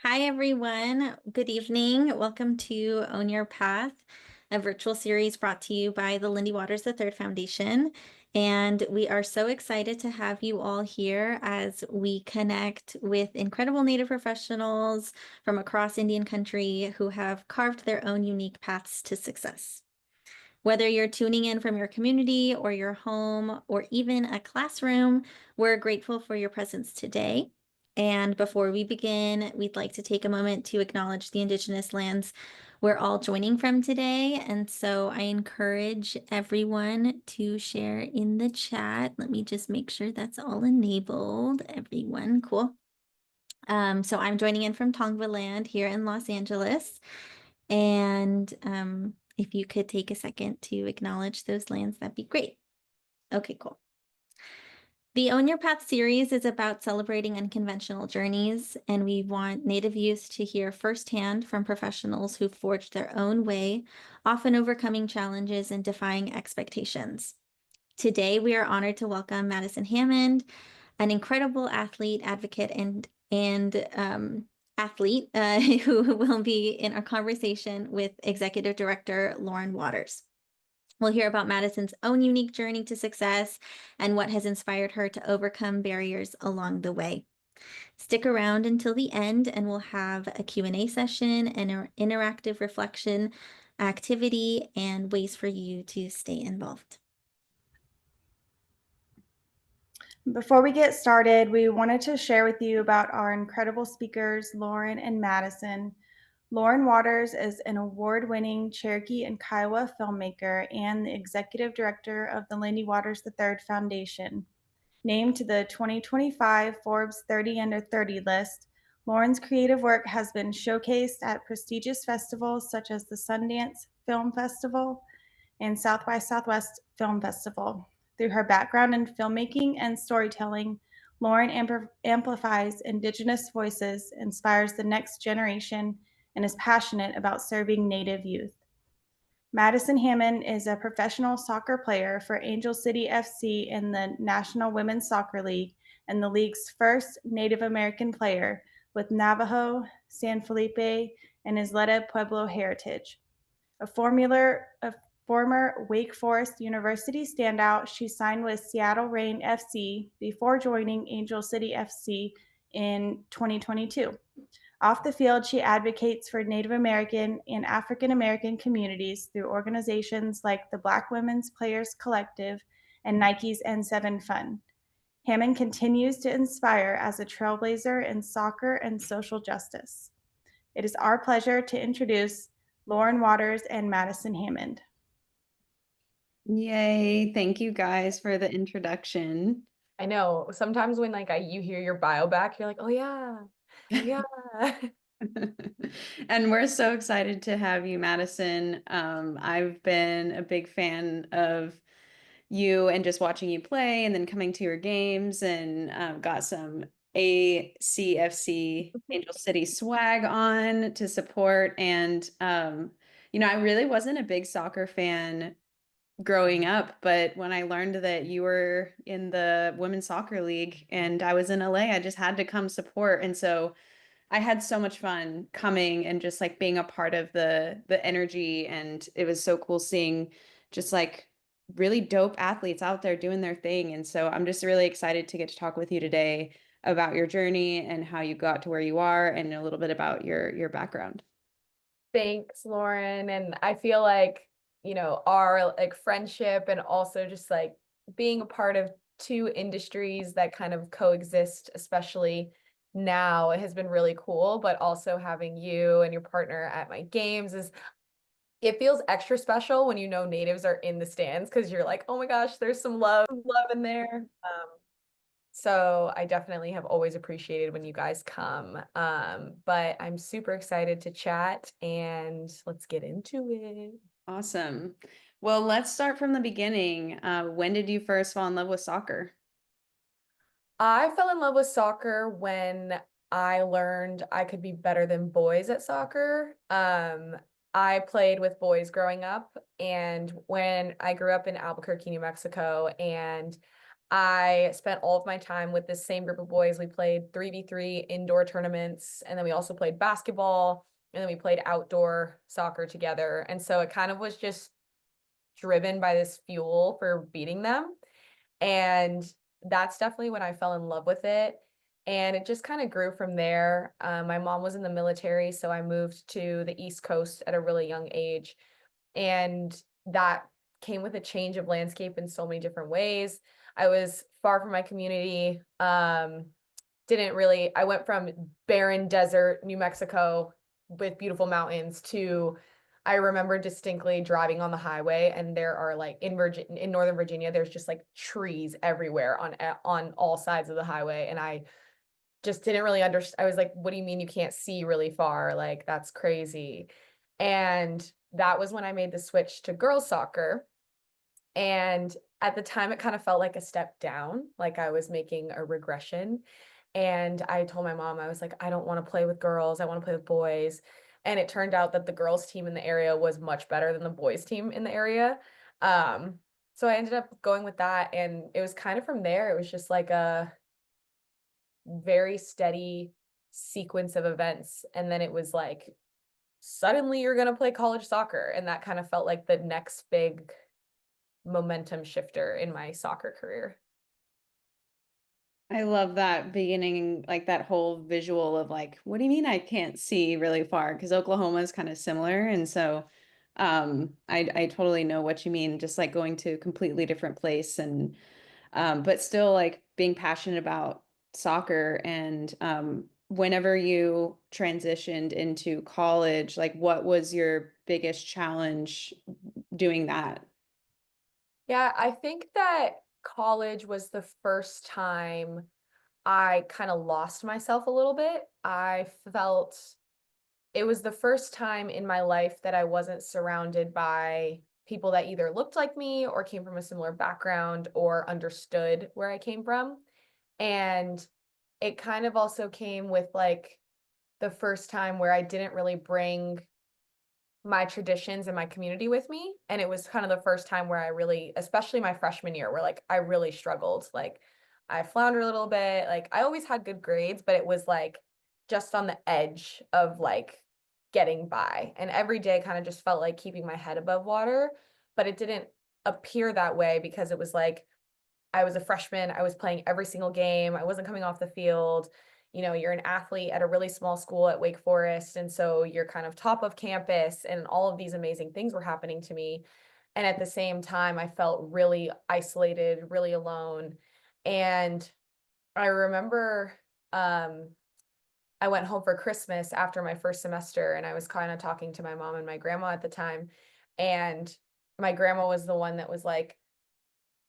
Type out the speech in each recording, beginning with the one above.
Hi, everyone. Good evening. Welcome to Own Your Path, a virtual series brought to you by the Lindy Waters III Foundation. And we are so excited to have you all here as we connect with incredible Native professionals from across Indian country who have carved their own unique paths to success. Whether you're tuning in from your community or your home or even a classroom, we're grateful for your presence today. And before we begin, we'd like to take a moment to acknowledge the Indigenous lands we're all joining from today. And so I encourage everyone to share in the chat. Let me just make sure that's all enabled. Everyone, cool. So I'm joining in from Tongva land here in Los Angeles. And if you could take a second to acknowledge those lands, that'd be great. Okay, cool. The Own Your Path series is about celebrating unconventional journeys, and we want Native youth to hear firsthand from professionals who forged their own way, often overcoming challenges and defying expectations. Today, we are honored to welcome Madison Hammond, an incredible athlete, advocate, and athlete who will be in our conversation with Executive Director Lauren Waters. We'll hear about Madison's own unique journey to success and what has inspired her to overcome barriers along the way. Stick around until the end and we'll have a Q&A session and an interactive reflection activity and ways for you to stay involved. Before we get started, we wanted to share with you about our incredible speakers, Lauren and Madison. Lauren Waters is an award-winning Cherokee and Kiowa filmmaker and the executive director of the Lindy Waters III Foundation. Named to the 2025 Forbes 30 Under 30 list, Lauren's creative work has been showcased at prestigious festivals such as the Sundance Film Festival and South by Southwest Film Festival. Through her background in filmmaking and storytelling, Lauren amplifies Indigenous voices, inspires the next generation, and is passionate about serving Native youth. Madison Hammond is a professional soccer player for Angel City FC in the National Women's Soccer League and the league's first Native American player with Navajo, San Felipe, and Isleta Pueblo heritage. A former Wake Forest University standout, she signed with Seattle Reign FC before joining Angel City FC in 2022. Off the field, she advocates for Native American and African American communities through organizations like the Black Women's Players Collective and Nike's N7 Fund. Hammond continues to inspire as a trailblazer in soccer and social justice. It is our pleasure to introduce Lauren Waters and Madison Hammond. Yay. Thank you guys for the introduction. I know sometimes when you hear your bio back, you're like, oh yeah. And we're so excited to have you, Madison. I've been a big fan of you and just watching you play and then coming to your games and got some ACFC Angel City swag on to support. And, I really wasn't a big soccer fan growing up, but when I learned that you were in the women's soccer league and I was in LA, I just had to come support. And so I had so much fun coming and just like being a part of the energy, and it was so cool seeing just like really dope athletes out there doing their thing. And so I'm just really excited to get to talk with you today about your journey and how you got to where you are and a little bit about your background. Thanks, Lauren. And I feel like, our friendship and also just being a part of two industries that kind of coexist, especially now, it has been really cool. But also having you and your partner at my games it feels extra special when natives are in the stands, because you're like, oh my gosh, there's some love in there. So I definitely have always appreciated when you guys come. But I'm super excited to chat and let's get into it. Awesome. Well, let's start from the beginning. When did you first fall in love with soccer? I fell in love with soccer when I learned I could be better than boys at soccer. I played with boys growing up, and when I grew up in Albuquerque, New Mexico, and I spent all of my time with this same group of boys. We played 3v3 indoor tournaments, and then we also played basketball, and then we played outdoor soccer together. And so it kind of was just driven by this fuel for beating them. And that's definitely when I fell in love with it. And it just kind of grew from there. My mom was in the military, so I moved to the East Coast at a really young age. And that came with a change of landscape in so many different ways. I was far from my community. Didn't really, I went from barren desert, New Mexico with beautiful mountains to, I remember distinctly driving on the highway, and there are like in Northern Virginia, there's just like trees everywhere on all sides of the highway. And I just didn't really understand. I was like, what do you mean you can't see really far? Like, that's crazy. And that was when I made the switch to girls soccer. And at the time, it kind of felt like a step down, like I was making a regression. And I told my mom, I was like, I don't want to play with girls. I want to play with boys. And it turned out that the girls' team in the area was much better than the boys' team in the area. Um, so I ended up going with that. And it was kind of from there, it was just like a very steady sequence of events. And then it was like, suddenly you're going to play college soccer. And that kind of felt like the next big momentum shifter in my soccer career. I love that beginning, like that whole visual of like, what do you mean I can't see really far? Because Oklahoma is kind of similar. And so I totally know what you mean, just like going to a completely different place and but still like being passionate about soccer. And whenever you transitioned into college, like what was your biggest challenge doing that? Yeah, I think that college was the first time I kind of lost myself a little bit. I felt it was the first time in my life that I wasn't surrounded by people that either looked like me or came from a similar background or understood where I came from. And it kind of also came with like the first time where I didn't really bring my traditions and my community with me. And it was kind of the first time where I really, especially my freshman year, where like I really struggled. Like I floundered a little bit. Like I always had good grades, but it was like just on the edge of like getting by. And every day kind of just felt like keeping my head above water. But it didn't appear that way because it was like I was a freshman. I was playing every single game. I wasn't coming off the field. You know, you're an athlete at a really small school at Wake Forest. And so you're kind of top of campus, and all of these amazing things were happening to me. And at the same time, I felt really isolated, really alone. And I remember I went home for Christmas after my first semester, and I was kind of talking to my mom and my grandma at the time. And my grandma was the one that was like,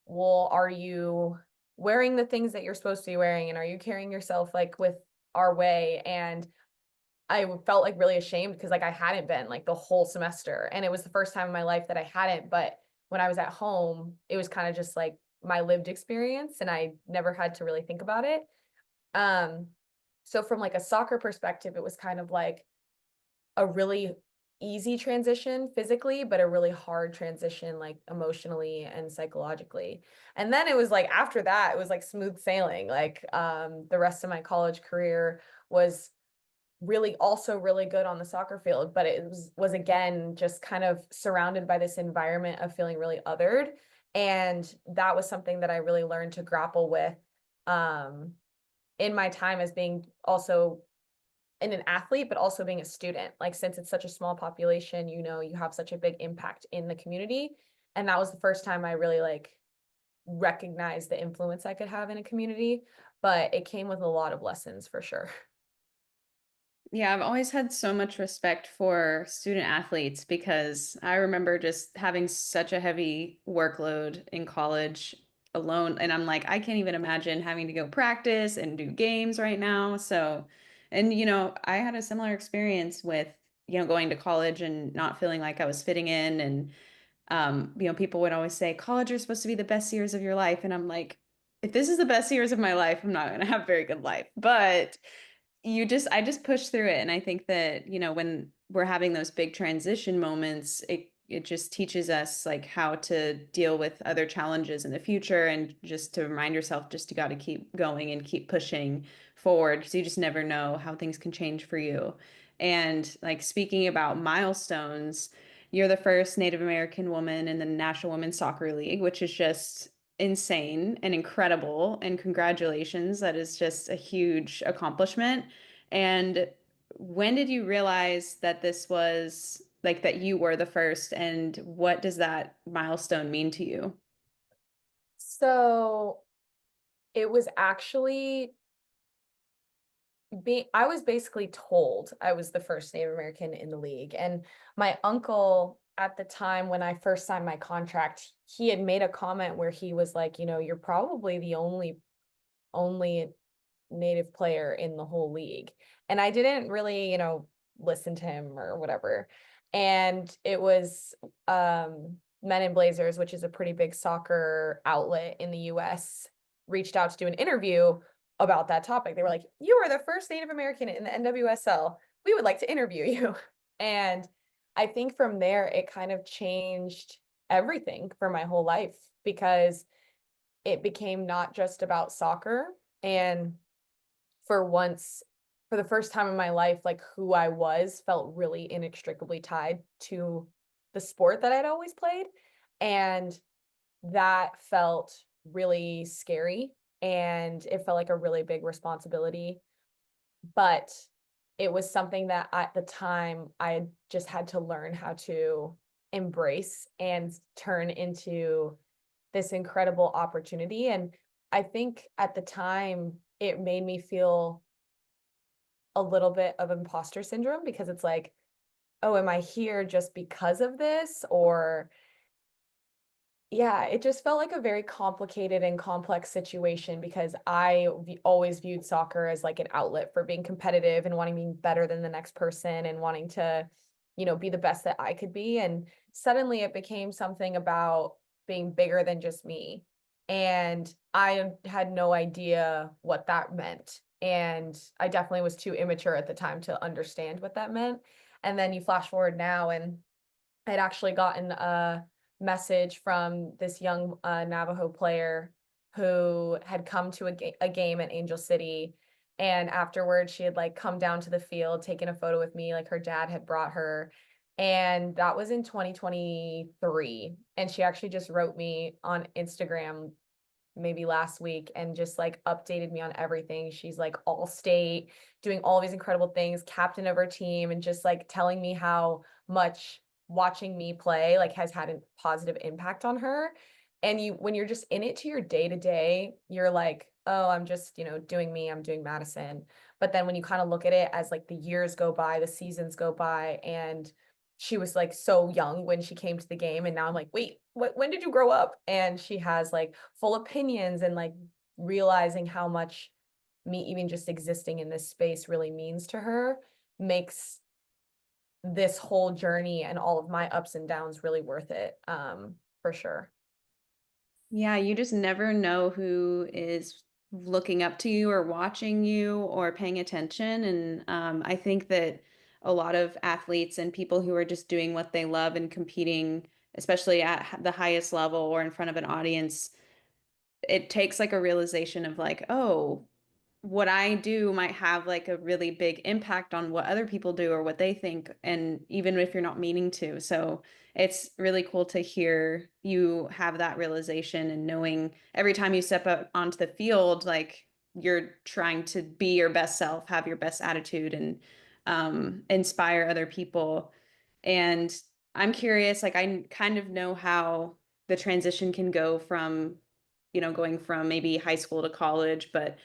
well, are you wearing the things that you're supposed to be wearing? And are you carrying yourself like with our way? And I felt like really ashamed because like I hadn't been like the whole semester. And it was the first time in my life that I hadn't. But when I was at home, it was kind of just like my lived experience, and I never had to really think about it. Um, so from like a soccer perspective, it was kind of like a really easy transition physically, but a really hard transition like emotionally and psychologically. And then it was like after that, it was like smooth sailing. Like the rest of my college career was really also really good on the soccer field, but it was again just kind of surrounded by this environment of feeling really othered. And that was something that I really learned to grapple with in my time as being also and an athlete, but also being a student. Like, since it's such a small population, you know, you have such a big impact in the community. And that was the first time I really like recognized the influence I could have in a community, but it came with a lot of lessons for sure. Yeah, I've always had so much respect for student athletes because I remember just having such a heavy workload in college alone. And I'm like, I can't even imagine having to go practice and do games right now. So, and I had a similar experience with, going to college and not feeling like I was fitting in. And, people would always say, college are supposed to be the best years of your life. And I'm like, if this is the best years of my life, I'm not going to have a very good life. But I just push through it. And I think that, when we're having those big transition moments, it it just teaches us like how to deal with other challenges in the future, and just to remind yourself just you got to keep going and keep pushing forward, because you just never know how things can change for you. And like speaking about milestones, you're the first Native American woman in the National Women's Soccer League, which is just insane and incredible. And congratulations. That is just a huge accomplishment. And when did you realize that this was like that you were the first, and what does that milestone mean to you? So it was actually I was basically told I was the first Native American in the league. And my uncle at the time when I first signed my contract, he had made a comment where he was like, you're probably the only Native player in the whole league. And I didn't really, listen to him or whatever. And it was Men in Blazers, which is a pretty big soccer outlet in the US, reached out to do an interview about that topic. They were like, "You are the first Native American in the NWSL. We would like to interview you." And I think from there, it kind of changed everything for my whole life, because it became not just about soccer. And for once, for the first time in my life, like who I was felt really inextricably tied to the sport that I'd always played. And that felt really scary, and it felt like a really big responsibility. But it was something that at the time I just had to learn how to embrace and turn into this incredible opportunity. And I think at the time it made me feel a little bit of imposter syndrome, because it's like, oh, am I here just because of this? Or yeah, it just felt like a very complicated and complex situation, because I always viewed soccer as like an outlet for being competitive and wanting to be better than the next person and wanting to, be the best that I could be. And suddenly it became something about being bigger than just me. And I had no idea what that meant. And I definitely was too immature at the time to understand what that meant. And then you flash forward now, and I'd actually gotten a message from this young Navajo player who had come to a game at Angel City. And afterwards, she had like come down to the field, taken a photo with me, like her dad had brought her. And that was in 2023. And she actually just wrote me on Instagram maybe last week and just like updated me on everything. She's like all state, doing all these incredible things, captain of her team, and just like telling me how much watching me play like has had a positive impact on her. And when you're just in it to your day to day, you're like, oh, I'm just, doing me, I'm doing Madison. But then when you kind of look at it as like the years go by, the seasons go by, and she was like so young when she came to the game, and now I'm like, wait, when did you grow up? And she has like full opinions, and like realizing how much me even just existing in this space really means to her makes this whole journey and all of my ups and downs really worth it, for sure. Yeah, you just never know who is looking up to you or watching you or paying attention. And I think that a lot of athletes and people who are just doing what they love and competing, especially at the highest level or in front of an audience, it takes like a realization of like, oh, what I do might have like a really big impact on what other people do or what they think, and even if you're not meaning to. So it's really cool to hear you have that realization, and knowing every time you step up onto the field, like you're trying to be your best self, have your best attitude, and inspire other people. And I'm curious, like I kind of know how the transition can go from, going from maybe high school to college, but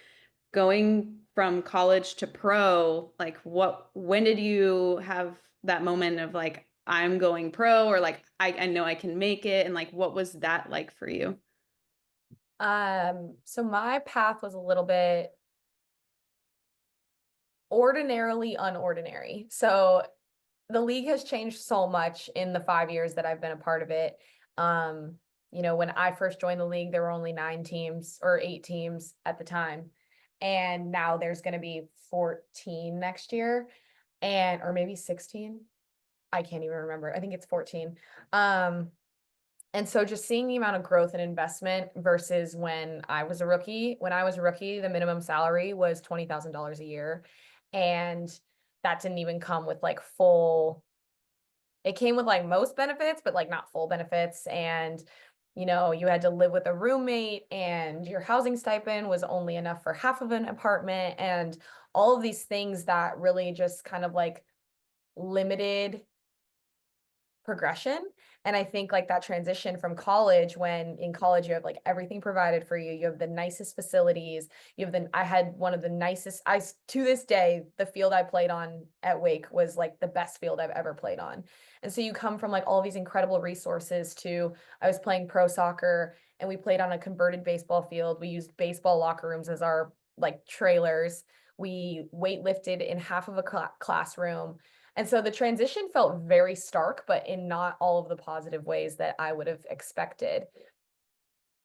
going from college to pro, like when did you have that moment of like, I'm going pro, or like, I know I can make it? And like, what was that like for you? So my path was a little bit ordinarily unordinary. So the league has changed so much in the 5 years that I've been a part of it. When I first joined the league, there were only 9 teams or 8 teams at the time. And now there's going to be 14 next year, or maybe 16. I can't even remember. I think it's 14. And so just seeing the amount of growth and investment versus when I was a rookie. When I was a rookie, the minimum salary was $20,000 a year. And that didn't even come with like full, it came with like most benefits, but like not full benefits. And, you know, you had to live with a roommate and your housing stipend was only enough for half of an apartment and all of these things that really just kind of like limited progression. And I think like that transition from college, when in college you have like everything provided for you, you have the nicest facilities, you have I had one of the nicest, to this day, the field I played on at Wake was like the best field I've ever played on. And so you come from like all these incredible resources to, I was playing pro soccer and we played on a converted baseball field. We used baseball locker rooms as our like trailers. We weightlifted in half of a classroom. And so the transition felt very stark, but in not all of the positive ways that I would have expected.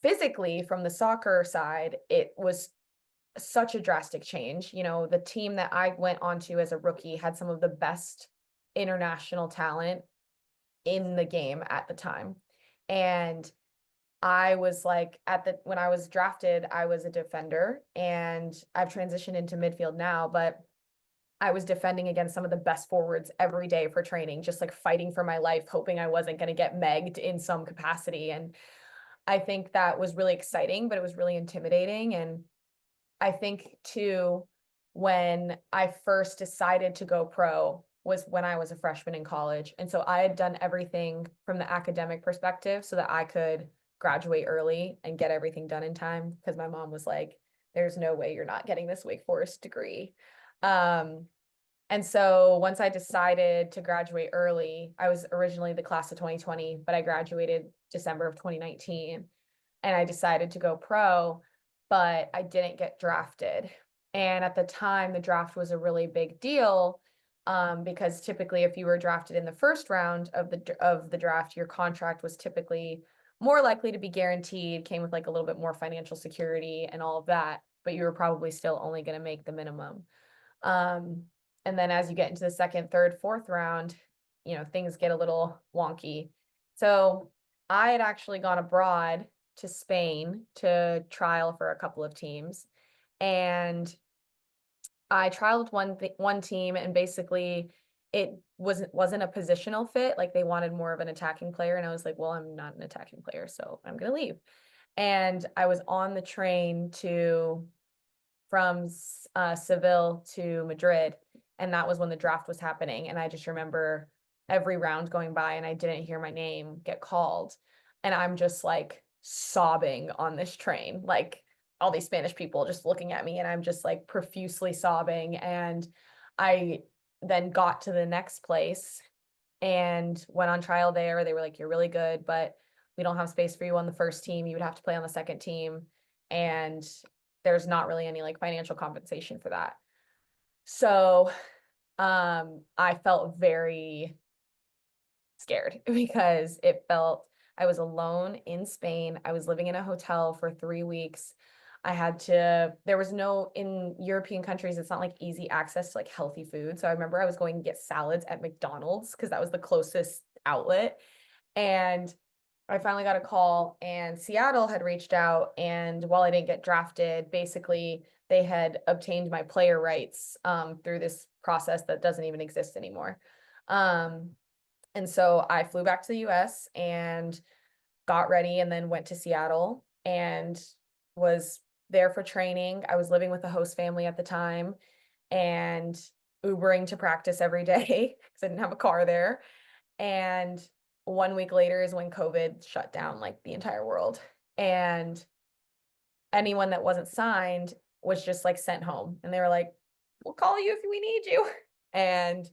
Physically, from the soccer side, it was such a drastic change. You know, the team that I went onto as a rookie had some of the best international talent in the game at the time. And I was like when I was drafted, I was a defender and I've transitioned into midfield now, but I was defending against some of the best forwards every day for training, just like fighting for my life, hoping I wasn't going to get megged in some capacity. And I think that was really exciting, but it was really intimidating. And I think too, when I first decided to go pro was when I was a freshman in college. And so I had done everything from the academic perspective so that I could graduate early and get everything done in time. Because my mom was like, there's no way you're not getting this Wake Forest degree. And so once I decided to graduate early, I was originally the class of 2020, but I graduated December of 2019 and I decided to go pro, but I didn't get drafted. And at the time, the draft was a really big deal because typically if you were drafted in the first round of the draft, your contract was typically more likely to be guaranteed, came with like a little bit more financial security and all of that, but you were probably still only going to make the minimum. And then as you get into the second, third, fourth round, you know, things get a little wonky. So I had actually gone abroad to Spain to trial for a couple of teams. And I trialed one team and basically it wasn't a positional fit. Like they wanted more of an attacking player. And I was like, well, I'm not an attacking player, so I'm going to leave. And I was on the train from Seville to Madrid. And that was when the draft was happening. And I just remember every round going by and I didn't hear my name get called. And I'm just like sobbing on this train, like all these Spanish people just looking at me and I'm just like profusely sobbing. And I then got to the next place and went on trial there. They were like, you're really good, but we don't have space for you on the first team. You would have to play on the second team. And there's not really any like financial compensation for that. So I felt very scared because I was alone in Spain. I was living in a hotel for 3 weeks. There was in European countries, it's not like easy access to like healthy food. So I remember I was going to get salads at McDonald's because that was the closest outlet. And I finally got a call and Seattle had reached out. And while I didn't get drafted, basically they had obtained my player rights through this process that doesn't even exist anymore. And so I flew back to the US and got ready and then went to Seattle and was there for training. I was living with a host family at the time and Ubering to practice every day because I didn't have a car there. And 1 week later is when COVID shut down like the entire world. And anyone that wasn't signed was just like sent home. And they were like, we'll call you if we need you. And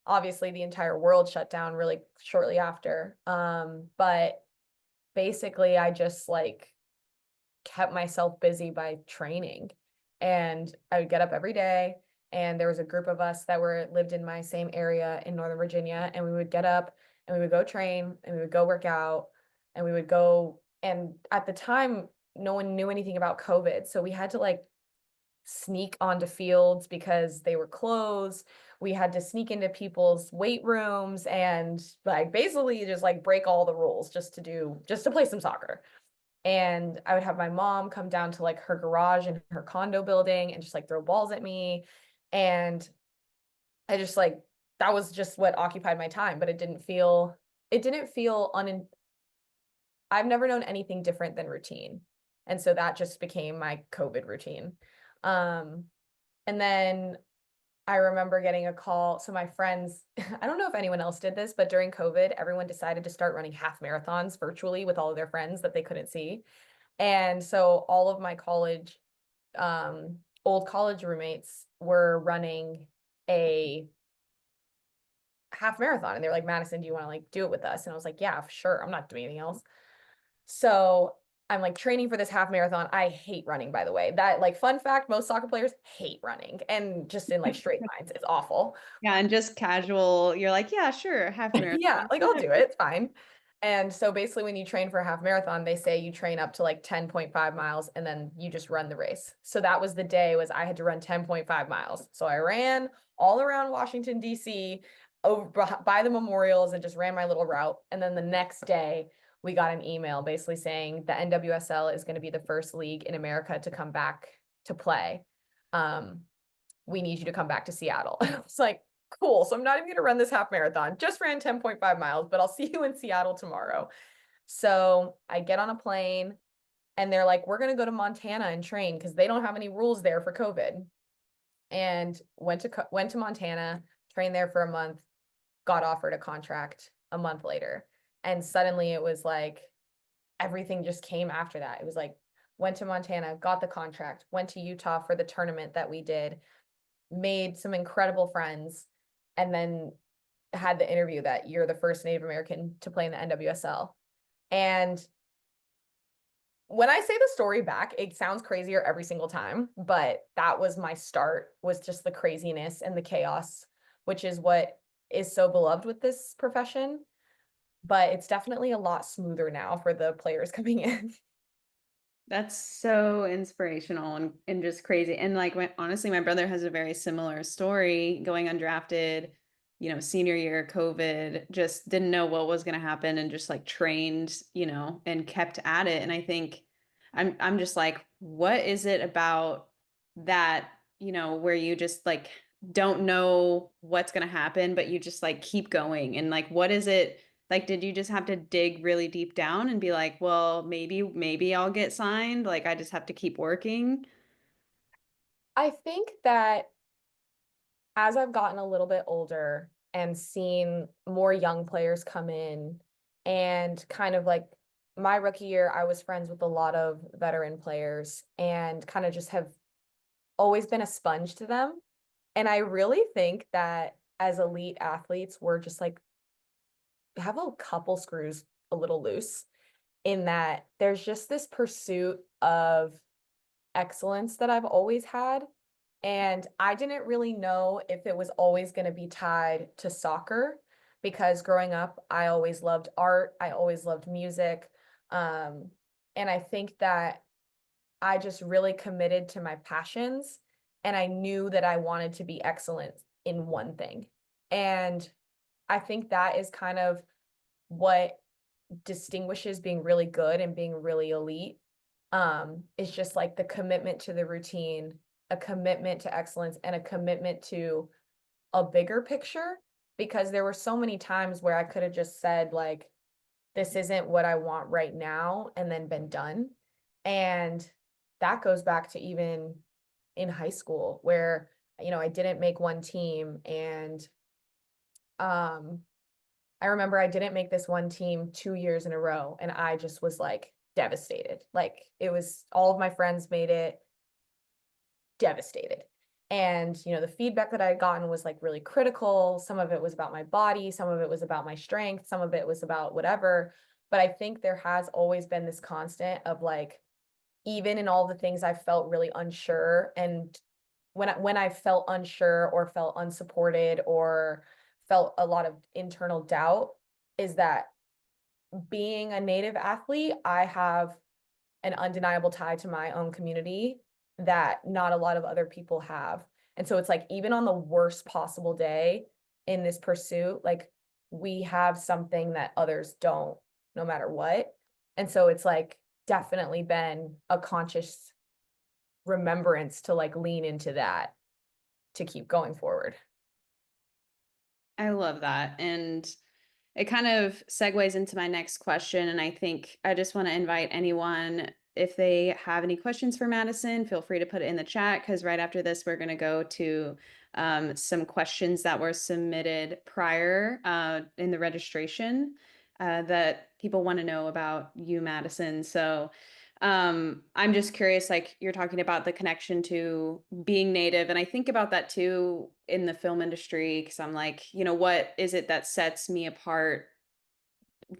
obviously the entire world shut down really shortly after. But basically I just like kept myself busy by training. And I would get up every day and there was a group of us that lived in my same area in Northern Virginia, and we would get up and we would go train and we would go work out and we would go. And at the time, no one knew anything about COVID. So we had to like sneak onto fields because they were closed. We had to sneak into people's weight rooms and like basically just like break all the rules just to play some soccer. And I would have my mom come down to like her garage in her condo building and just like throw balls at me. And I just like, that was just what occupied my time, but it didn't feel I've never known anything different than routine. And so that just became my COVID routine. And then I remember getting a call. So my friends, I don't know if anyone else did this, but during COVID, everyone decided to start running half marathons virtually with all of their friends that they couldn't see. And so all of my old college roommates were running a half marathon. And they were like, Madison, do you want to like do it with us? And I was like, yeah, sure. I'm not doing anything else. So I'm like training for this half marathon. I hate running, by the way. That like fun fact, most soccer players hate running and just in like straight lines. It's awful. Yeah, and just casual, you're like, yeah, sure, half marathon. Yeah, like I'll do it. It's fine. And so basically when you train for a half marathon, they say you train up to like 10.5 miles and then you just run the race. So that was the day was I had to run 10.5 miles. So I ran all around Washington, D.C. over by the memorials and just ran my little route. And then the next day we got an email basically saying the NWSL is going to be the first league in America to come back to play. We need you to come back to Seattle. And I was like, cool. So I'm not even going to run this half marathon. Just ran 10.5 miles, but I'll see you in Seattle tomorrow. So I get on a plane and they're like, we're going to go to Montana and train because they don't have any rules there for COVID. And went to Montana, trained there for a month, got offered a contract a month later. And suddenly it was like everything just came after that. It was like, went to Montana, got the contract, went to Utah for the tournament that we did, made some incredible friends, and then had the interview that you're the first Native American to play in the NWSL. And when I say the story back, it sounds crazier every single time, but that was my start, was just the craziness and the chaos, which is what is so beloved with this profession. But it's definitely a lot smoother now for the players coming in. That's so inspirational and just crazy. And like honestly, my brother has a very similar story going undrafted, senior year, COVID, just didn't know what was going to happen and just like trained, and kept at it. And I think I'm just like, what is it about that, where you just like don't know what's going to happen, but you just like keep going. And like, what is it? Like, did you just have to dig really deep down and be like, well, maybe I'll get signed? Like, I just have to keep working. I think that as I've gotten a little bit older and seen more young players come in, and kind of like my rookie year, I was friends with a lot of veteran players and kind of just have always been a sponge to them. And I really think that as elite athletes, we're just like, have a couple screws a little loose, in that there's just this pursuit of excellence that I've always had. And I didn't really know if it was always going to be tied to soccer, because growing up, I always loved art. I always loved music. And I think that I just really committed to my passions, and I knew that I wanted to be excellent in one thing. And I think that is kind of what distinguishes being really good and being really elite. Is just like the commitment to the routine, a commitment to excellence, and a commitment to a bigger picture. Because there were so many times where I could have just said like, this isn't what I want right now, and then been done. And that goes back to even in high school, where I didn't make one team. And I remember I didn't make this one team 2 years in a row, and I just was like devastated. Like, it was all of my friends made it, devastated. And the feedback that I had gotten was like really critical. Some of it was about my body, some of it was about my strength, some of it was about whatever. But I think there has always been this constant of like, even in all the things I felt really unsure, and when I felt unsure or felt unsupported or felt a lot of internal doubt, is that being a Native athlete, I have an undeniable tie to my own community that not a lot of other people have. And so it's like, even on the worst possible day in this pursuit, like we have something that others don't, no matter what. And so it's like definitely been a conscious remembrance to like lean into that to keep going forward. I love that. And it kind of segues into my next question. And I think I just want to invite anyone, if they have any questions for Madison, feel free to put it in the chat, because right after this, we're going to go to some questions that were submitted prior in the registration that people want to know about you, Madison. So I'm just curious, like you're talking about the connection to being Native. And I think about that too in the film industry, because I'm like, you know, what is it that sets me apart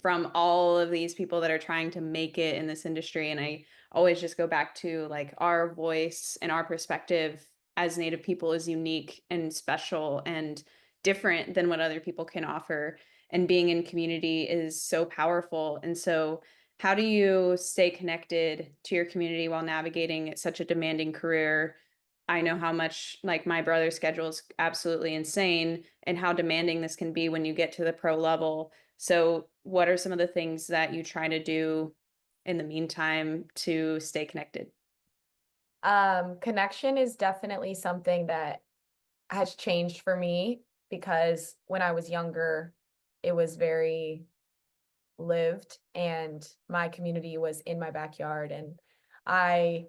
from all of these people that are trying to make it in this industry? And I always just go back to like our voice and our perspective as Native people is unique and special and different than what other people can offer. And being in community is so powerful. And so how do you stay connected to your community while navigating such a demanding career? I know how much like my brother's schedule is absolutely insane and how demanding this can be when you get to the pro level. So what are some of the things that you try to do in the meantime to stay connected? Connection is definitely something that has changed for me, because when I was younger, it was very lived and my community was in my backyard. And I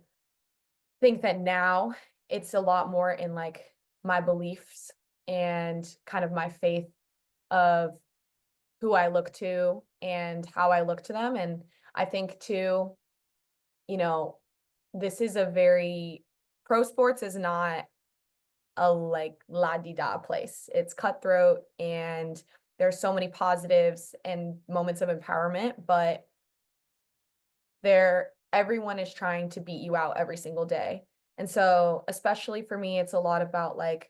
think that now it's a lot more in like my beliefs and kind of my faith of who I look to and how I look to them. And I think too, you know, this is a very, pro sports is not a like la-di-da place. It's cutthroat and there's so many positives and moments of empowerment, but everyone is trying to beat you out every single day. And so, especially for me, it's a lot about like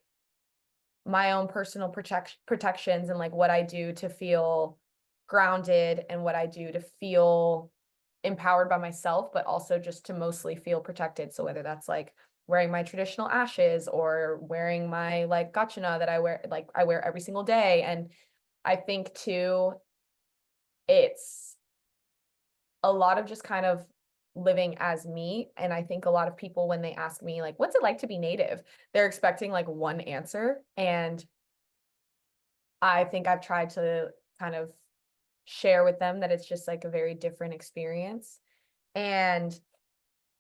my own personal protections and like what I do to feel grounded and what I do to feel empowered by myself, but also just to mostly feel protected. So whether that's like wearing my traditional ashes or wearing my like gachana that I wear every single day. And I think too, it's a lot of just kind of living as me. And I think a lot of people, when they ask me like, what's it like to be Native? They're expecting like one answer. And I think I've tried to kind of share with them that it's just like a very different experience. And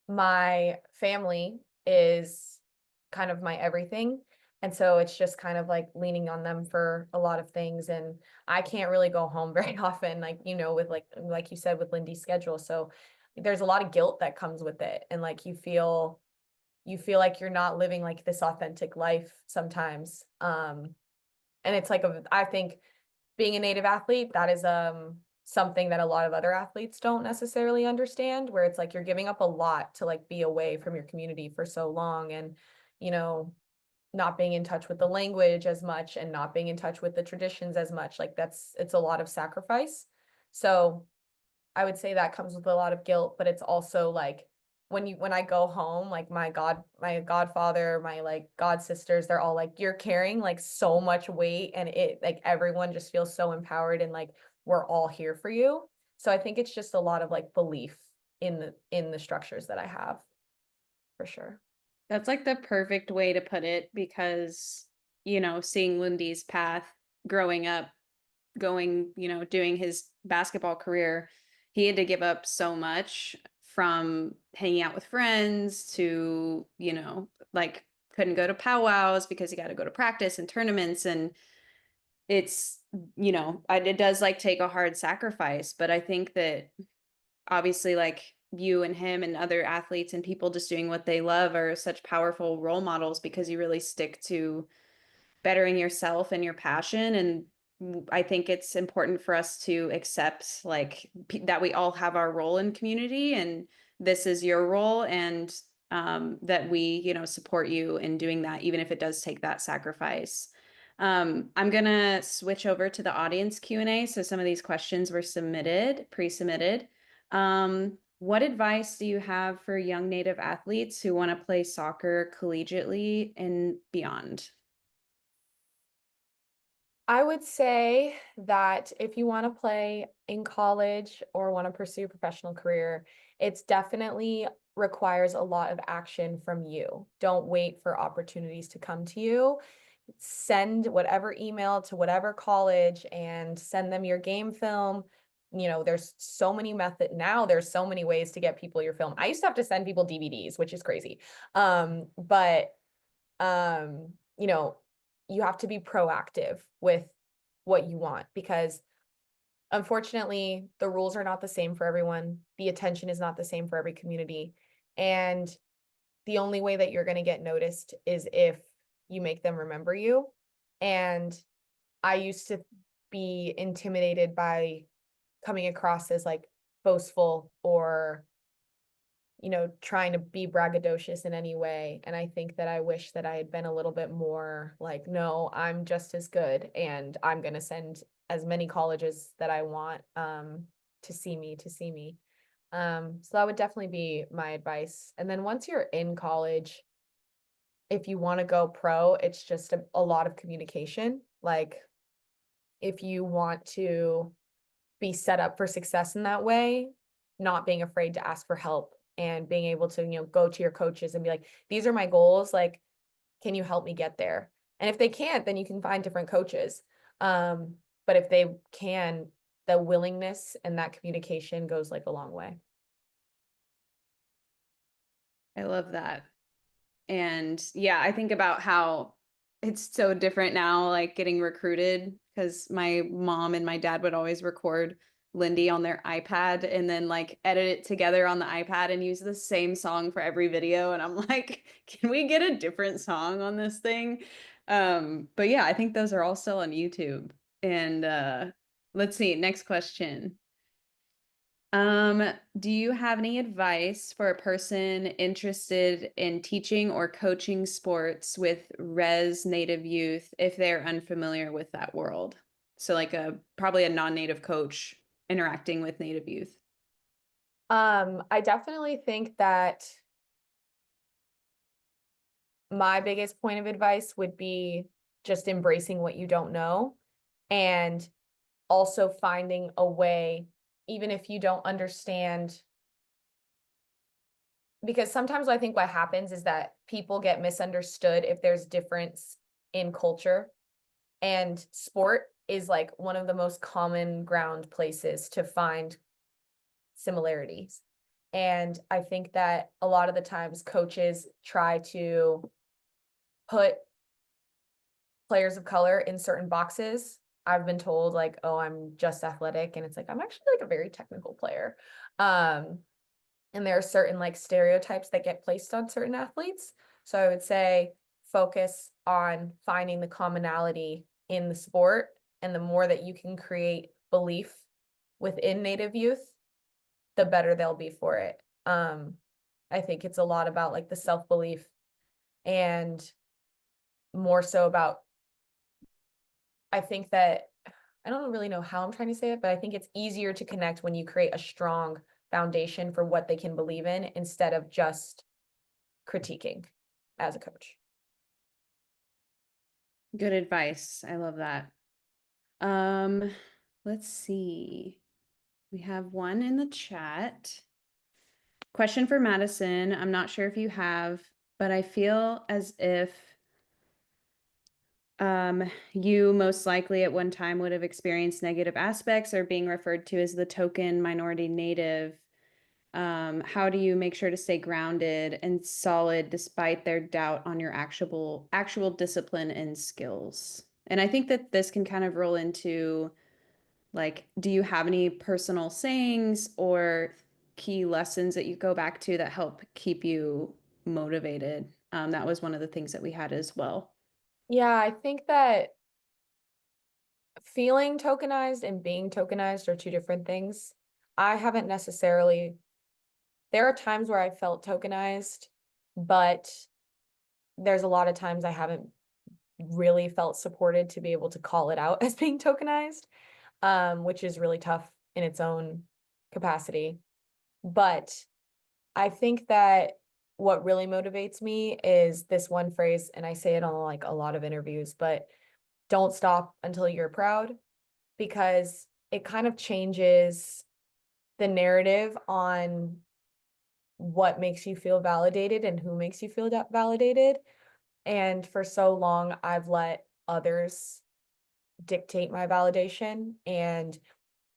my family is kind of my everything. And so it's just kind of like leaning on them for a lot of things. And I can't really go home very often, like, you know, with like you said, with Lindy's schedule. So there's a lot of guilt that comes with it. And like you feel like you're not living like this authentic life sometimes. And it's like I think being a Native athlete, that is something that a lot of other athletes don't necessarily understand, where it's like you're giving up a lot to like be away from your community for so long, and you know, not being in touch with the language as much and not being in touch with the traditions as much. Like it's a lot of sacrifice. So I would say that comes with a lot of guilt, but it's also like when I go home, like my godfather, my like god sisters, they're all like, you're carrying like so much weight, and it like everyone just feels so empowered and like we're all here for you. So I think it's just a lot of like belief in the structures that I have, for sure. That's like the perfect way to put it, because, you know, seeing Lindy's path growing up, going, you know, doing his basketball career, he had to give up so much, from hanging out with friends to, you know, like couldn't go to powwows because he got to go to practice and tournaments. And it's, you know, it does like take a hard sacrifice, but I think that obviously like you and him and other athletes and people just doing what they love are such powerful role models, because you really stick to bettering yourself and your passion. And I think it's important for us to accept like that we all have our role in community, and this is your role, and that we, you know, support you in doing that, even if it does take that sacrifice. I'm gonna switch over to the audience Q&A. So some of these questions were pre-submitted. what advice do you have for young Native athletes who want to play soccer collegiately and beyond? I would say that if you want to play in college or want to pursue a professional career, it's definitely requires a lot of action from you. Don't wait for opportunities to come to you. Send whatever email to whatever college and send them your game film. There's so many there's so many ways to get people your film. I used to have to send people DVDs, which is crazy. But um, you know, you have to be proactive with what you want because unfortunately the rules are not the same for everyone. The attention is not the same for every community. And the only way that you're going to get noticed is if you make them remember you. And I used to be intimidated by coming across as like boastful or trying to be braggadocious in any way. And I think that I wish that I had been a little bit more like, no, I'm just as good and I'm going to send as many colleges that I want to see me. So that would definitely be my advice. And then once you're in college, if you want to go pro, it's just a lot of communication. Like if you want to be set up for success in that way, not being afraid to ask for help and being able to, go to your coaches and be like, these are my goals. Like, can you help me get there? And if they can't, then you can find different coaches. But if they can, the willingness and that communication goes like a long way. I love that. And yeah, I think about how it's so different now, like getting recruited, because my mom and my dad would always record Lindy on their iPad and then like edit it together on the iPad and use the same song for every video. And I'm like, can we get a different song on this thing? But yeah, I think those are all still on YouTube. And let's see, next question. Do you have any advice for a person interested in teaching or coaching sports with res native youth if they're unfamiliar with that world? So like probably a non-native coach interacting with native youth. I definitely think that my biggest point of advice would be just embracing what you don't know and also finding a way, even if you don't understand. Because sometimes I think what happens is that people get misunderstood if there's difference in culture. And sport is like one of the most common ground places to find similarities. And I think that a lot of the times coaches try to put players of color in certain boxes. I've been told like, oh, I'm just athletic. And it's like, I'm actually like a very technical player. And there are certain like stereotypes that get placed on certain athletes. So I would say focus on finding the commonality in the sport. And the more that you can create belief within Native youth, the better they'll be for it. I think it's a lot about like the self-belief and more so about, I think that, I don't really know how I'm trying to say it, but I think it's easier to connect when you create a strong foundation for what they can believe in instead of just critiquing as a coach. Good advice. I love that. Um, let's see. We have one in the chat. Question for Madison. I'm not sure if you have, but I feel as if you most likely at one time would have experienced negative aspects or being referred to as the token minority native. How do you make sure to stay grounded and solid despite their doubt on your actual discipline and skills? And I think that this can kind of roll into like, do you have any personal sayings or key lessons that you go back to that help keep you motivated? That was one of the things that we had as well. Yeah, I think that feeling tokenized and being tokenized are two different things. I haven't necessarily, there are times where I felt tokenized, but there's a lot of times I haven't really felt supported to be able to call it out as being tokenized, which is really tough in its own capacity. But I think that what really motivates me is this one phrase, and I say it on like a lot of interviews, but don't stop until you're proud, because it kind of changes the narrative on what makes you feel validated and who makes you feel validated. And for so long, I've let others dictate my validation. And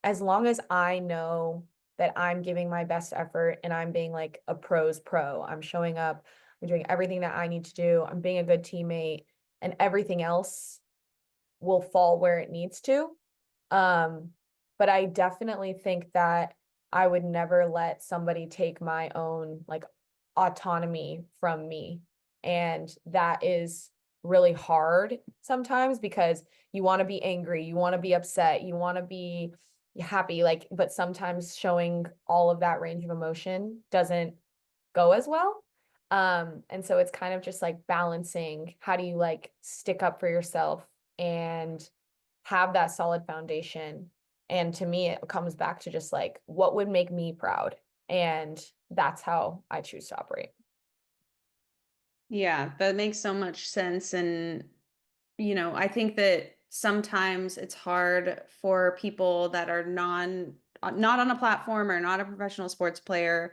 as long as I know that I'm giving my best effort and I'm being like a pro's pro, I'm showing up, I'm doing everything that I need to do, I'm being a good teammate, and everything else will fall where it needs to. But I definitely think that I would never let somebody take my own like autonomy from me. And that is really hard sometimes because you want to be angry, you want to be upset, you want to be happy, like, but sometimes showing all of that range of emotion doesn't go as well. And so it's kind of just like balancing, how do you like stick up for yourself and have that solid foundation. And to me, it comes back to just like, what would make me proud? And that's how I choose to operate. Yeah, that makes so much sense. And, I think that sometimes it's hard for people that are not on a platform or not a professional sports player,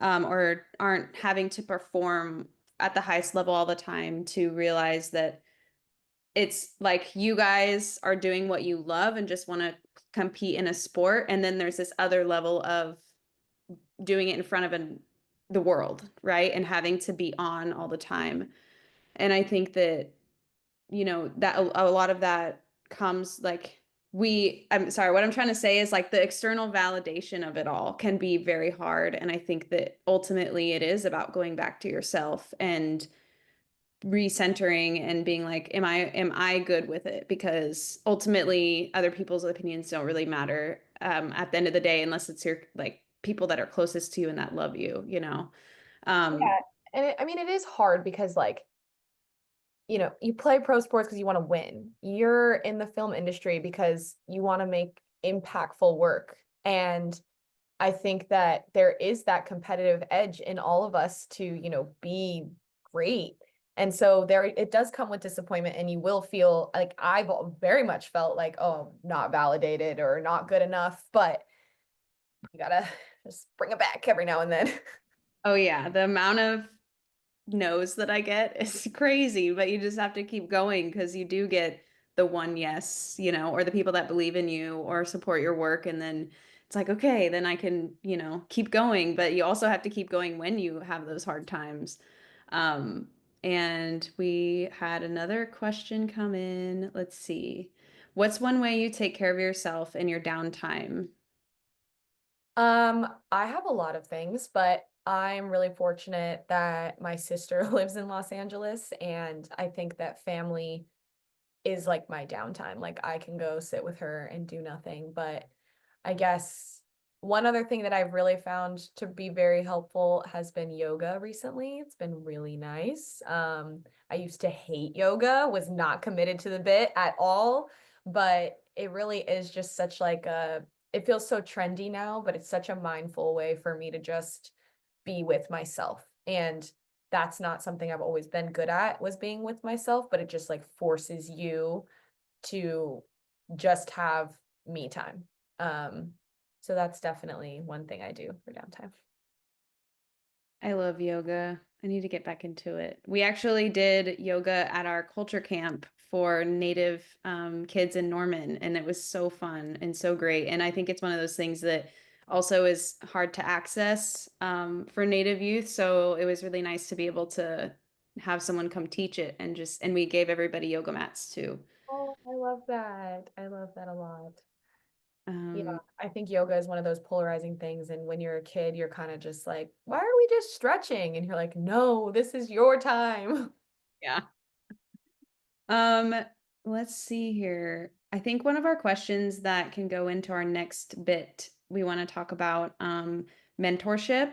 or aren't having to perform at the highest level all the time to realize that it's like you guys are doing what you love and just want to compete in a sport. And then there's this other level of doing it in front of the world, right? And having to be on all the time. And I think that, that a lot of that comes like I'm sorry, what I'm trying to say is like the external validation of it all can be very hard. And I think that ultimately it is about going back to yourself and recentering and being like, am I good with it? Because ultimately other people's opinions don't really matter at the end of the day, unless it's your like people that are closest to you and that love you. um Yeah. And I mean, it is hard because like, you play pro sports because you want to win. You're in the film industry because you want to make impactful work. And I think that there is that competitive edge in all of us to, be great. And so there it does come with disappointment, and you will feel like I've very much felt like, oh, not validated or not good enough, but you gotta just bring it back every now and then. oh yeah, the amount of no's that I get is crazy, but you just have to keep going because you do get the one yes, or the people that believe in you or support your work. And then it's like, okay, then I can, keep going. But you also have to keep going when you have those hard times. Um, and we had another question come in. Let's see. What's one way you take care of yourself in your downtime? I have a lot of things, but I'm really fortunate that my sister lives in Los Angeles, and I think that family is like my downtime. Like I can go sit with her and do nothing. But I guess one other thing that I've really found to be very helpful has been yoga recently. It's been really nice. I used to hate yoga, was not committed to the bit at all, but it really is just such like it feels so trendy now, but it's such a mindful way for me to just be with myself. And that's not something I've always been good at, was being with myself, but it just like forces you to just have me time. Um, so that's definitely one thing I do for downtime. I love yoga. I need to get back into it. We actually did yoga at our culture camp for Native kids in Norman, and it was so fun and so great. And I think it's one of those things that also is hard to access for Native youth. So it was really nice to be able to have someone come teach it, and we gave everybody yoga mats too. Oh, I love that. I love that a lot. Yeah, Um, I think yoga is one of those polarizing things. And when you're a kid, you're kind of just like, why are we just stretching? And you're like, no, this is your time. yeah. Um, let's see here. I think one of our questions that can go into our next bit, we want to talk about mentorship.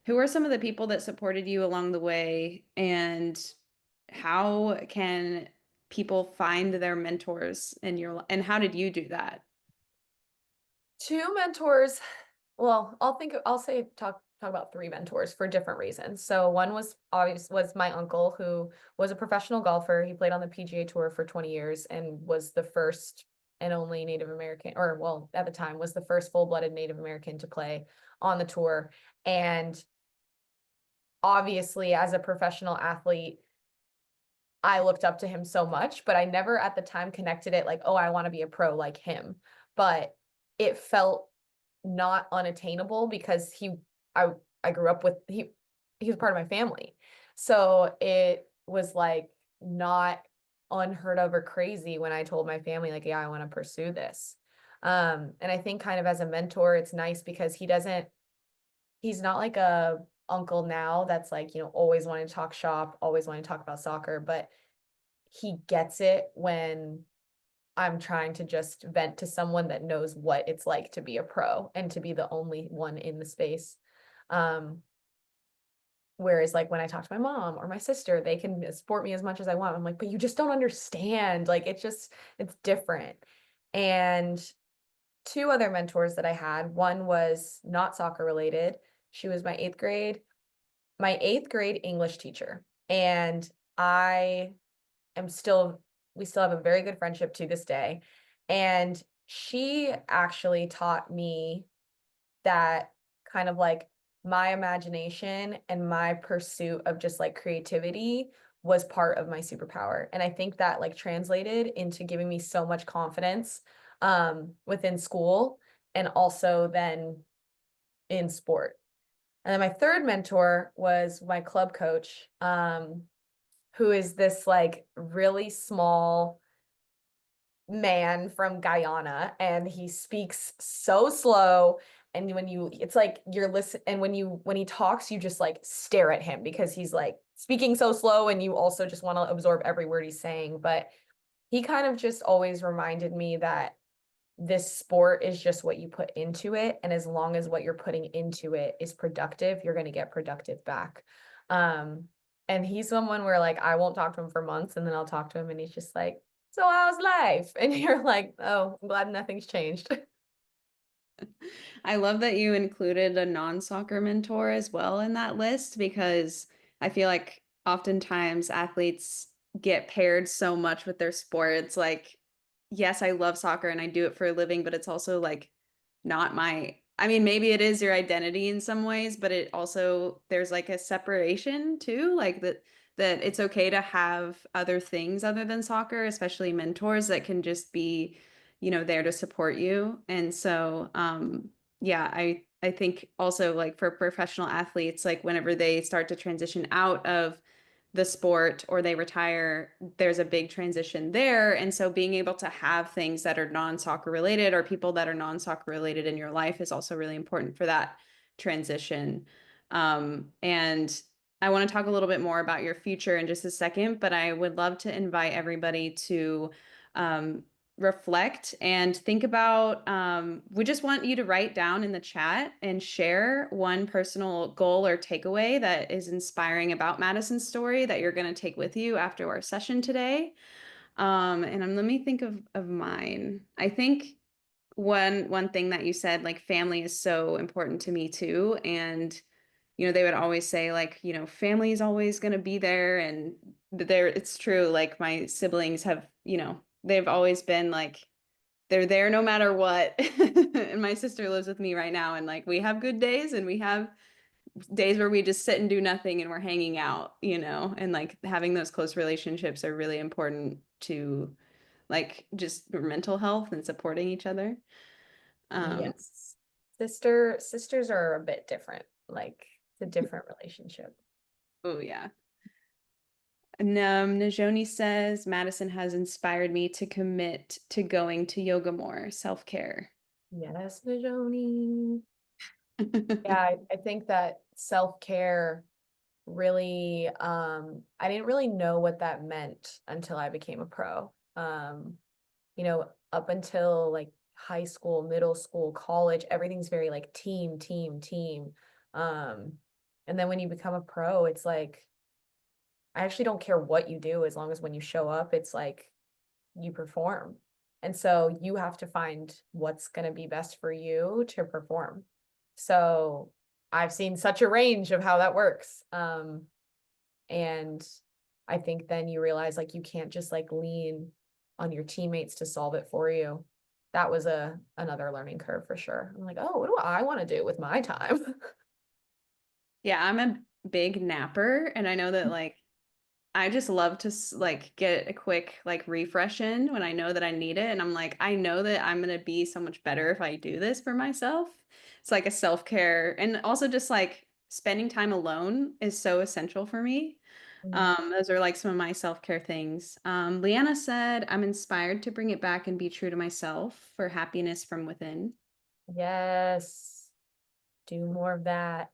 Who are some of the people that supported you along the way, and how can people find their mentors in your and how did you do that? Two mentors Well, talk about three mentors for different reasons. So one was my uncle, who was a professional golfer. He played on the PGA Tour for 20 years and was the first and only Native American, or well, at the time was the first full-blooded Native American to play on the tour. And obviously, as a professional athlete, I looked up to him so much, but I never at the time connected it like, oh, I want to be a pro like him. But it felt not unattainable because I I grew up with he was part of my family. So it was like not unheard of or crazy when I told my family like, yeah, I want to pursue this. And I think kind of as a mentor, it's nice because he's not like a uncle now that's like, always wanting to talk shop, always wanting to talk about soccer, but he gets it when I'm trying to just vent to someone that knows what it's like to be a pro and to be the only one in the space. Um, Whereas like when I talk to my mom or my sister, they can support me as much as I want. I'm like, but you just don't understand. Like it's different. And two other mentors that I had, one was not soccer related. She was my eighth grade English teacher. And I am still we still have a very good friendship to this day. And she actually taught me that kind of like my imagination and my pursuit of just like creativity was part of my superpower. And I think that like translated into giving me so much confidence within school and also then in sport. And then my third mentor was my club coach, who is this like really small man from Guyana, and he speaks so slow. And it's like you're listening, and when he talks, you just like stare at him because he's like speaking so slow, and you also just want to absorb every word he's saying. But he kind of just always reminded me that this sport is just what you put into it. And as long as what you're putting into it is productive, you're going to get productive back. Um, and he's someone where like I won't talk to him for months and then I'll talk to him and he's just like, so how's life? And you're like, oh, I'm glad nothing's changed. I love that you included a non-soccer mentor as well in that list because I feel like oftentimes athletes get paired so much with their sports. Like, yes, I love soccer and I do it for a living, but it's also like not I mean, maybe it is your identity in some ways, but it also, there's like a separation too, like that it's okay to have other things other than soccer, especially mentors that can just be, there to support you. And so, yeah, I think also like for professional athletes, like whenever they start to transition out of the sport or they retire, there's a big transition there. And so being able to have things that are non-soccer related or people that are non-soccer related in your life is also really important for that transition. And I want to talk a little bit more about your future in just a second, but I would love to invite everybody to reflect and think about, we just want you to write down in the chat and share one personal goal or takeaway that is inspiring about Madison's story that you're going to take with you after our session today. And let me think of mine. I think one thing that you said, like family is so important to me too. And they would always say like, family is always going to be there. And it's true. Like my siblings have, they've always been like, they're there no matter what. And my sister lives with me right now. And like, we have good days and we have days where we just sit and do nothing and we're hanging out, and like having those close relationships are really important to like just for mental health and supporting each other. Yes. Sisters are a bit different. Like it's a different relationship. Oh yeah. And Najoni says, Madison has inspired me to commit to going to yoga more, self-care. Yes, Najoni. Yeah, I think that self-care really, I didn't really know what that meant until I became a pro. Up until like high school, middle school, college, everything's very like team, team, team. Um, and then when you become a pro, it's like, I actually don't care what you do as long as when you show up, it's like you perform. And so you have to find what's going to be best for you to perform. So I've seen such a range of how that works. And I think then you realize like you can't just like lean on your teammates to solve it for you. That was another learning curve for sure. I'm like, oh, what do I want to do with my time? Yeah, I'm a big napper, and I know that like I just love to like get a quick like refresh in when I know that I need it, and I'm like, I know that I'm gonna be so much better if I do this for myself. It's like a self-care, and also just like spending time alone is so essential for me. Those are like some of my self-care things. Leanna said, I'm inspired to bring it back and be true to myself for happiness from within. Yes, do more of that.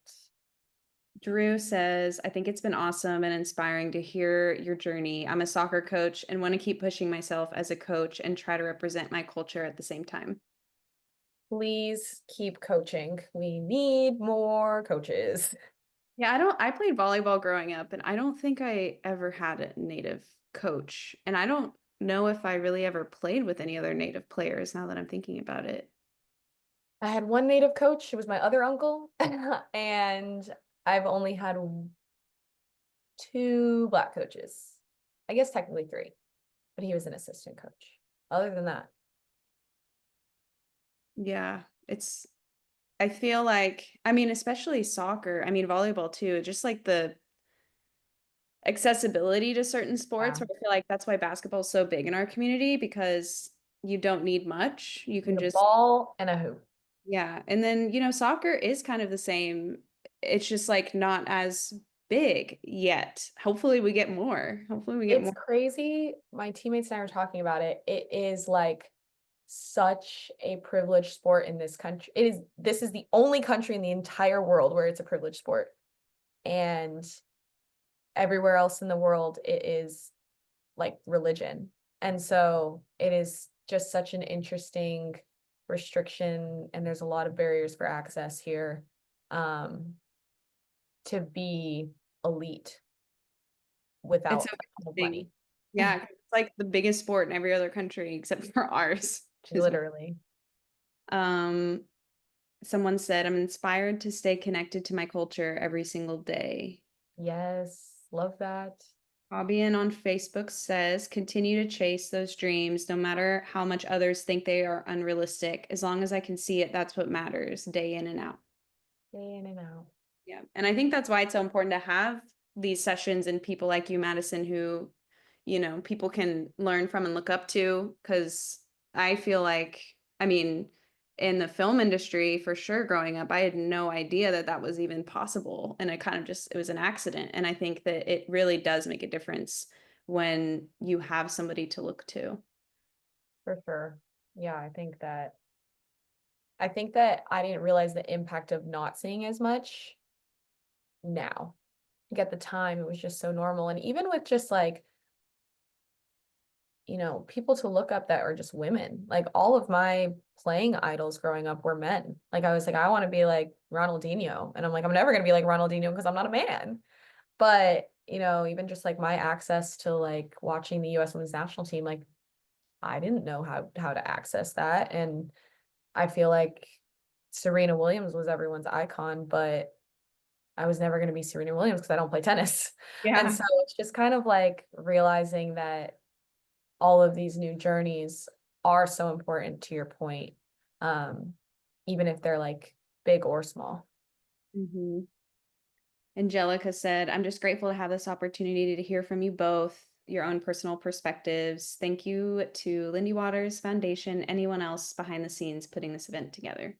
Drew says, I think it's been awesome and inspiring to hear your journey. I'm a soccer coach and want to keep pushing myself as a coach and try to represent my culture at the same time. Please keep coaching. We need more coaches. Yeah, I played volleyball growing up, and I don't think I ever had a native coach. And I don't know if I really ever played with any other native players now that I'm thinking about it. I had one native coach, it was my other uncle, and I've only had 2 Black coaches. I guess technically 3, but he was an assistant coach. Other than that, Yeah, I feel like, I mean, especially soccer, I mean, volleyball too, just like the accessibility to certain sports, yeah, where I feel like that's why basketball is so big in our community because you don't need much. You need can a just, ball and a hoop. yeah. And then, soccer is kind of the same. It's just like not as big yet. Hopefully we get more. Hopefully we get It's more. crazy. My teammates and I were talking about it. It is like such a privileged sport in this country. This is the only country in the entire world where it's a privileged sport. And everywhere else in the world, it is like religion. And so it is just such an interesting restriction, and there's a lot of barriers for access here, to be elite It's without so a ton of interesting. money. Yeah, 'cause it's like the biggest sport in every other country except for ours. Literally. Um, Someone said, I'm inspired to stay connected to my culture every single day. Yes, love that. Fabian on Facebook says, continue to chase those dreams, no matter how much others think they are unrealistic. As long as I can see it, that's what matters, day in and out. Day in and out. Yeah. And I think that's why it's so important to have these sessions and people like you, Madison, who, people can learn from and look up to. Because I feel like, I mean, in the film industry, for sure, growing up, I had no idea that that was even possible. And it was an accident. And I think that it really does make a difference when you have somebody to look to. For sure. Yeah, I think that I didn't realize the impact of not seeing as much now. Like at the time, it was just so normal. And even with just like, people to look up that are just women. Like all of my playing idols growing up were men. Like I was like, I want to be like Ronaldinho. And I'm like, I'm never gonna be like Ronaldinho because I'm not a man. But, even just like my access to like watching the US women's national team, like I didn't know how to access that. And I feel like Serena Williams was everyone's icon, but I was never going to be Serena Williams because I don't play tennis. And Yeah. so it's just kind of like realizing that all of these new journeys are so important to your point, um, even if they're like big or small. Mm-hmm. Angelica said, I'm just grateful to have this opportunity to hear from you both, your own personal perspectives. Thank you to Lindy Waters Foundation, anyone else behind the scenes putting this event together.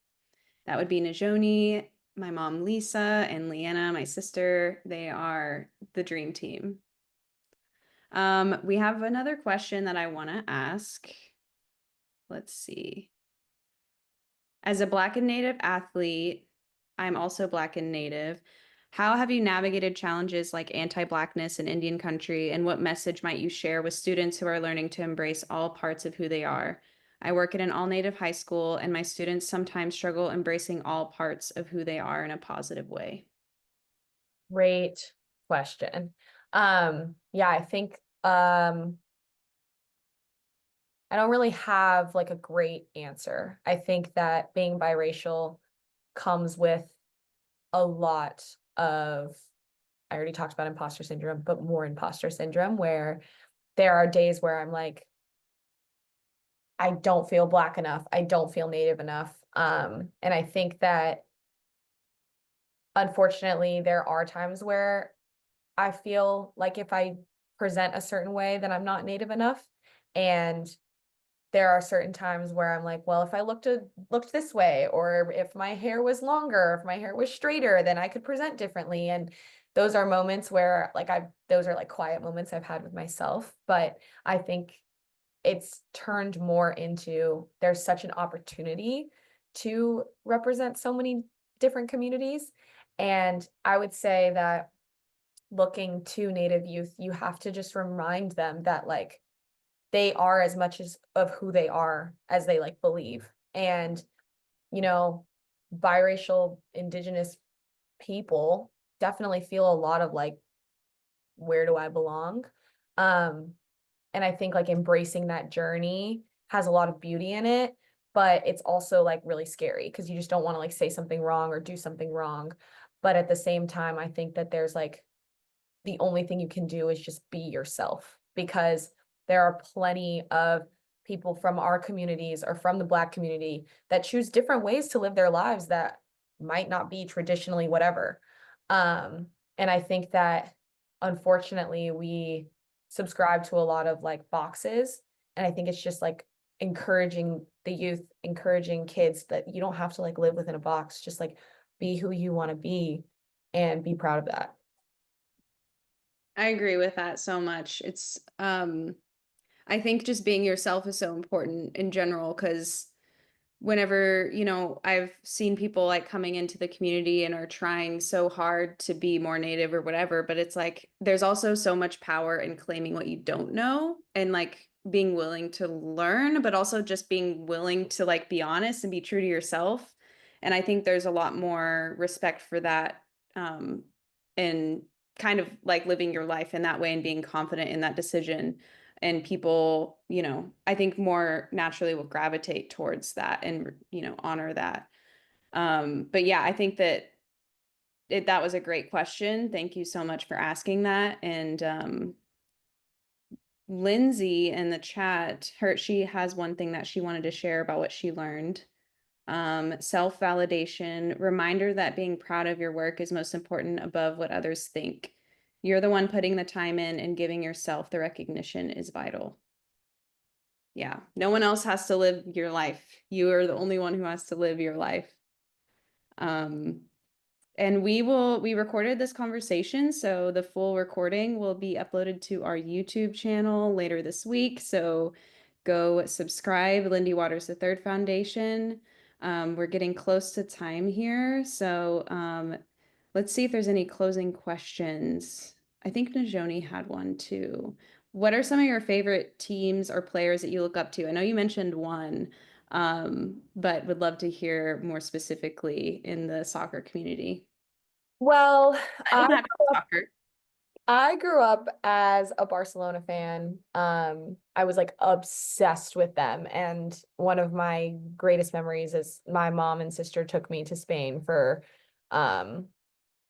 That would be Najoni, my mom Lisa, and Leanna, my sister. They are the dream team. We have another question that I want to ask. Let's see. As a Black and Native athlete, I'm also Black and Native. How have you navigated challenges like anti-Blackness in Indian country, and what message might you share with students who are learning to embrace all parts of who they are? I work at an all-Native high school, and my students sometimes struggle embracing all parts of who they are in a positive way. Great question. Yeah, I think I don't really have like a great answer. I think that being biracial comes with a lot of, I already talked about imposter syndrome, but more imposter syndrome, where there are days where I'm like, I don't feel Black enough. I don't feel Native enough. And I think that unfortunately, there are times where I feel like if I present a certain way, then I'm not Native enough. And there are certain times where I'm like, well, if I looked this way, or if my hair was longer, if my hair was straighter, then I could present differently. And those are moments where like those are like quiet moments I've had with myself. But I think it's turned more into, there's such an opportunity to represent so many different communities. And I would say that looking to Native youth, you have to just remind them that like they are as much as of who they are as they like believe. And, you know, biracial Indigenous people definitely feel a lot of like, where do I belong? And I think like embracing that journey has a lot of beauty in it, but it's also like really scary because you just don't want to like say something wrong or do something wrong. But at the same time, I think that there's like, the only thing you can do is just be yourself, because there are plenty of people from our communities or from the Black community that choose different ways to live their lives that might not be traditionally whatever. And I think that unfortunately we subscribe to a lot of like boxes. And I think it's just like encouraging the youth, encouraging kids that you don't have to like live within a box, just like be who you want to be and be proud of that. I agree with that so much. It's I think just being yourself is so important in general, because whenever, I've seen people like coming into the community and are trying so hard to be more Native or whatever, but it's like there's also so much power in claiming what you don't know and like being willing to learn, but also just being willing to like be honest and be true to yourself. And I think there's a lot more respect for that, and kind of like living your life in that way and being confident in that decision. And people, I think more naturally will gravitate towards that and, honor that. But yeah, I think that that was a great question. Thank you so much for asking that. And Lindsay in the chat, she has one thing that she wanted to share about what she learned. Self-validation, reminder that being proud of your work is most important above what others think. You're the one putting the time in, and giving yourself the recognition is vital. Yeah, no one else has to live your life. You are the only one who has to live your life. And we recorded this conversation, so the full recording will be uploaded to our YouTube channel later this week. So go subscribe, Lindy Waters III Foundation. We're getting close to time here. So let's see if there's any closing questions. I think Najoni had one too. What are some of your favorite teams or players that you look up to? I know you mentioned one, but would love to hear more specifically in the soccer community. Well, I'm happy with soccer. I grew up as a Barcelona fan. I was like obsessed with them. And one of my greatest memories is my mom and sister took me to Spain for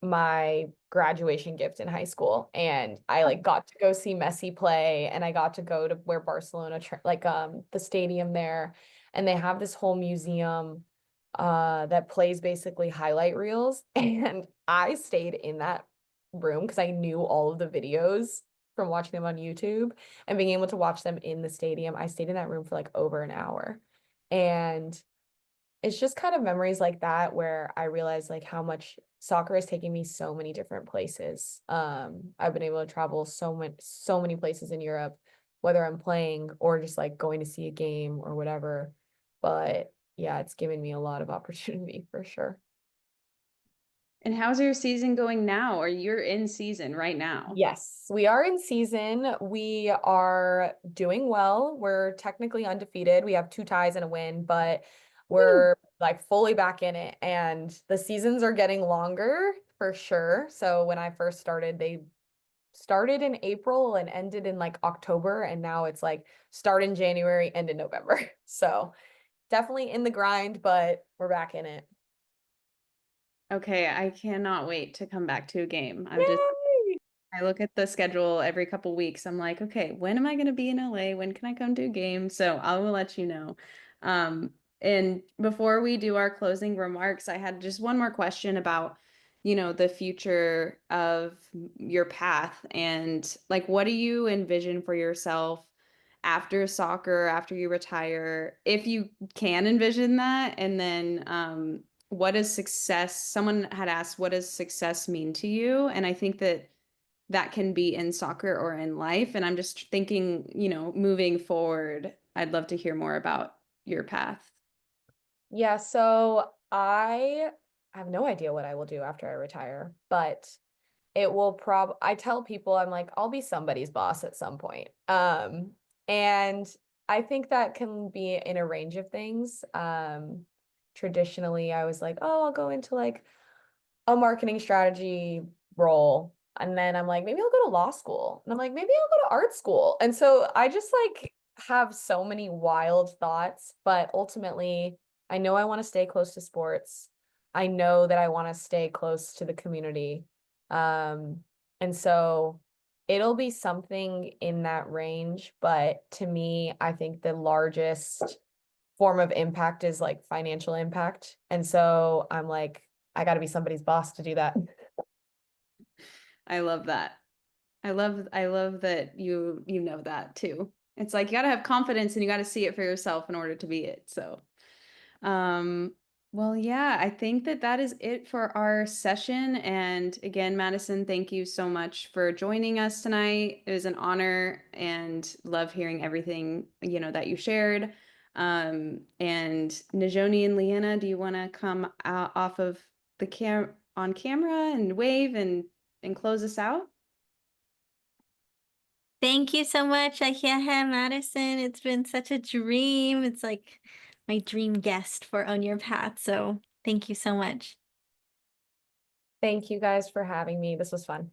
my graduation gift in high school. And I like got to go see Messi play, and I got to go to where Barcelona the stadium there. And they have this whole museum that plays basically highlight reels. And I stayed in that room because I knew all of the videos from watching them on YouTube and being able to watch them in the stadium. I stayed in that room for like over an hour. And it's just kind of memories like that where I realized like how much soccer is taking me so many different places. I've been able to travel so many places in Europe, whether I'm playing or just like going to see a game or whatever. But yeah, it's given me a lot of opportunity for sure. And how's your season going now? Or you're in season right now? Yes, we are in season. We are doing well. We're technically undefeated. We have 2 ties and a win, but we're like fully back in it. And the seasons are getting longer for sure. So when I first started, they started in April and ended in like October. And now it's like start in January, end in November. So definitely in the grind, but we're back in it. Okay, I cannot wait to come back to a game. Yay! I look at the schedule every couple weeks. I'm like, okay, when am I going to be in LA? When can I come to a game? So I will let you know. And before we do our closing remarks, I had just one more question about, the future of your path and like, what do you envision for yourself after soccer, after you retire, if you can envision that? And then, what does success? Someone had asked, what does success mean to you? And I think that can be in soccer or in life. And I'm just thinking, moving forward, I'd love to hear more about your path. Yeah, so I have no idea what I will do after I retire, but it will I tell people I'm like, I'll be somebody's boss at some point. And I think that can be in a range of things. Traditionally, I was like, oh, I'll go into like a marketing strategy role. And then I'm like, maybe I'll go to law school. And I'm like, maybe I'll go to art school. And so I just like have so many wild thoughts, but ultimately, I know I want to stay close to sports. I know that I want to stay close to the community. And so it'll be something in that range. But to me, I think the largest form of impact is like financial impact. And so I'm like, I got to be somebody's boss to do that. I love that. I love that you know that too. It's like you got to have confidence and you got to see it for yourself in order to be it. So, um, well, yeah, I think that is it for our session. And again, Madison, thank you so much for joining us tonight. It was an honor and love hearing everything, that you shared. And Najoni and Leanna, do you want to come out off of the on camera and wave and close us out? Thank you so much, Ahiaha Madison. It's been such a dream. It's like my dream guest for On Your Path. So thank you so much. Thank you guys for having me. This was fun.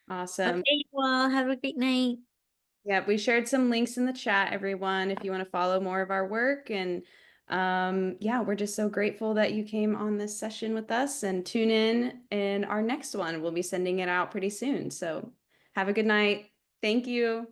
Awesome. Okay, well, have a great night. Yeah, we shared some links in the chat, everyone, if you want to follow more of our work. And yeah, we're just so grateful that you came on this session with us and tune in our next one. We'll be sending it out pretty soon. So have a good night. Thank you.